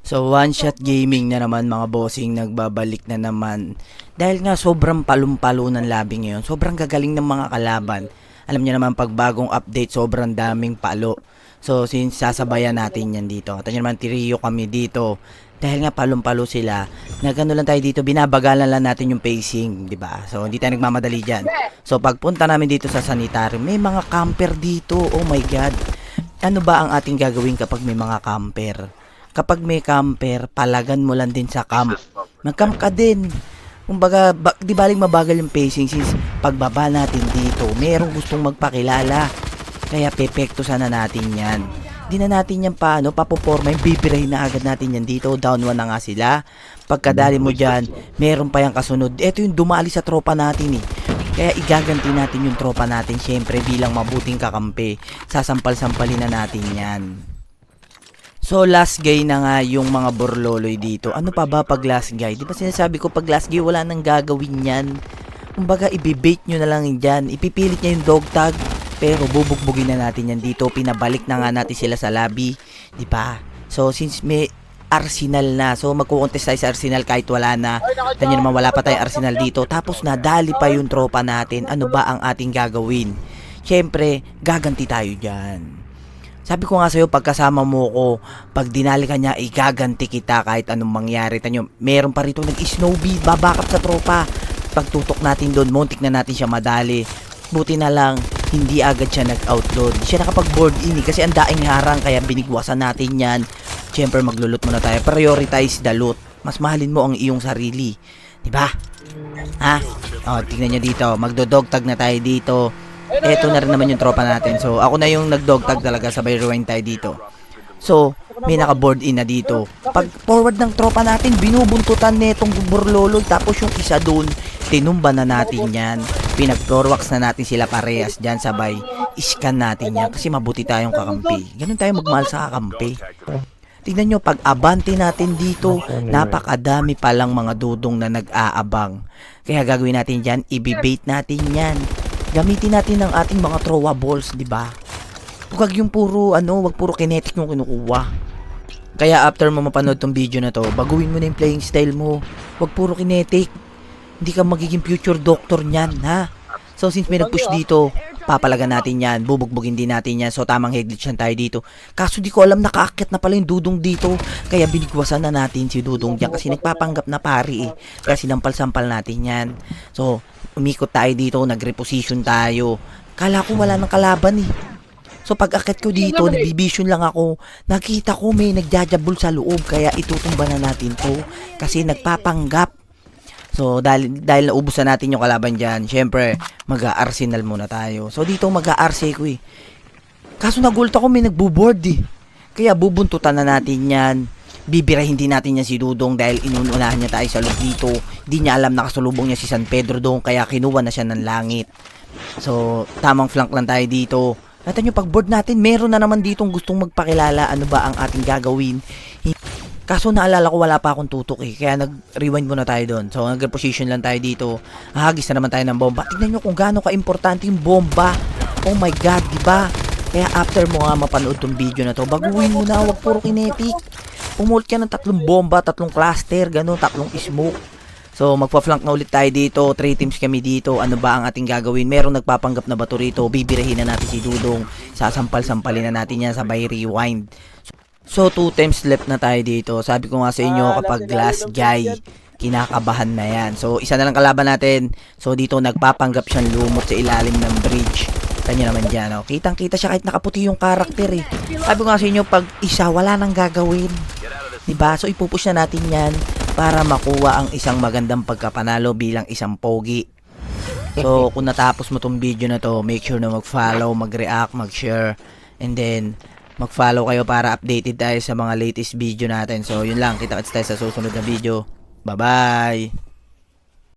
So one shot gaming na naman mga bossing, nagbabalik na naman. Dahil nga sobrang palum-palo ng labi ngayon, sobrang gagaling ng mga kalaban. Alam niyo naman pag bagong update sobrang daming palo. So since sasabayan natin yan dito. At naman trio kami dito. Dahil nga palum-palo sila, nagano lang tayo dito, binabagalan lang natin yung pacing, di ba? So hindi tayo nagmamadali diyan. So pagpunta namin dito sa sanitary, may mga camper dito. Oh my god. Ano ba ang ating gagawin kapag may mga camper? Kapag may camper, palagan mo lang din sa camp. Mag-camp ka din. Kumbaga, di baling mabagal yung pacing since pagbaba natin dito, merong gustong magpakilala. Kaya pepekto sana natin yan. Di na natin yan papoporma, yung bibirahin na agad natin yan dito. Down 1 na nga sila. Pagkadali mo dyan, meron pa yung kasunod. Ito yung dumali sa tropa natin eh. Kaya igaganti natin yung tropa natin syempre bilang mabuting kakampi. Sasampal-sampalin na natin yan. So last guy na nga yung mga borloloy dito. Ano pa ba pag last guy? Di ba sinasabi ko pag last guy wala nang gagawin yan. Kumbaga ibibait nyo na lang yan. Ipipilit niya yung dog tag. Pero bubugbugin na natin yan dito. Pinabalik na nga natin sila sa lobby. Di ba? So since may Arsenal na. So magkukontest tayo sa Arsenal kahit wala na. Ganyan naman wala pa tayong Arsenal dito. Tapos nadali pa yung tropa natin. Ano ba ang ating gagawin? Siyempre, gaganti tayo dyan. Sabi ko nga sa'yo, pagkasama mo ko, pag dinali ka niya, igaganti kita kahit anong mangyari. Tanyo, meron pa rito nag-snowbee, babakap sa tropa. Pagtutok natin doon, muntik na natin siya madali. Buti na lang, hindi agad siya nag-outload. Hindi siya nakapag-board in kasi ang daing harang, kaya binigwasan natin yan. Siyempre, maglulot muna tayo. Prioritize the loot. Mas mahalin mo ang iyong sarili. Diba? Ha? O, tignan nyo dito. Magdo-dog tag na tayo dito. Eto na rin naman yung tropa natin. So, ako na yung nag-dog tag talaga. Sabay rewind tayo dito. So, may naka-board in na dito. Pag forward ng tropa natin, binubuntutan netong burloloy. Tapos yung isa doon, tinumba na natin yan. Pinag-floorwax na natin sila parehas dyan. Sabay, iscan natin yan. Kasi mabuti tayong kakampi. Ganun tayo magmahal sa kakampi. Tignan nyo, pag abante natin dito, napakadami palang mga dudong na nag-aabang. Kaya gagawin natin dyan, ibibait natin yan. Gamitin natin ang ating mga throwa balls, di ba? Huwag yung puro wag puro kinetic yung kinukuha. Kaya after mo mapanood tong video na to, baguhin mo na yung playing style mo. Huwag puro kinetic. Hindi ka magiging future doctor niyan, ha? So since may nag-push dito, papalagan natin yan, bubugbugin din natin yan. So tamang headglitch tayo dito. Kaso di ko alam nakaakyat na pala yung dudong dito. Kaya binigwasan na natin si dudong dyan kasi nagpapanggap na pari eh. Kaya sinampal-sampal natin yan. So umikot tayo dito, nag-reposition tayo. Kala ko wala nang kalaban eh. So pag akit ko dito, nag-vision lang ako. Nakita ko may nagjajabul sa loob. Kaya itutumba na natin to. Kasi nagpapanggap. So dahil naubusan natin yung kalaban dyan, syempre mag-a-arsenal muna tayo. So dito mag-a-arse ko eh. Kaso nagult ako may nagbo-board eh. Kaya bubuntutan na natin yan. Bibirahin din natin yan si Dudong dahil inuunahan niya tayo sa loob dito. Di niya alam na kasalubong niya si San Pedro doon kaya kinuha na siya ng langit. So tamang flank lang tayo dito. Natin yung pag-board natin, meron na naman ditong gustong magpakilala ano ba ang ating gagawin. Kaso naalala ko wala pa akong tutok eh. Kaya nag-rewind muna tayo doon. So nag-position lang tayo dito. Hahagis na naman tayo ng bomba. Tignan nyo kung gaano ka-importante yung bomba. Oh my god, diba? Kaya after mo nga mapanood tong video na to, baguhin mo na, wag puro kinetic. Pumult ka ng 3 bomba, 3 cluster, gano'n, 3 smoke. So magpa-flank na ulit tayo dito. 3 teams kami dito. Ano ba ang ating gagawin? Merong nagpapanggap na bato rito. Bibirahin na natin si Dudong. Sasampal-sampalin na natin yan sabay rewind. So 2 times left na tayo dito. Sabi ko nga sa inyo kapag last guy, kinakabahan na yan. So isa na lang kalaban natin. So dito nagpapanggap siyang lumot sa ilalim ng bridge. Kanya naman dyan. Oh. Kitang kita siya kahit nakaputi yung karakter eh. Sabi ko nga sa inyo pag isa wala nang gagawin. Diba? So ipupush na natin yan para makuha ang isang magandang pagkapanalo bilang isang pogi. So kung natapos mo tong video na to, make sure na mag-follow, mag-react, mag-share, and then mag-follow kayo para updated tayo sa mga latest video natin. So, yun lang. Kita-kits tayo sa susunod na video. Bye-bye!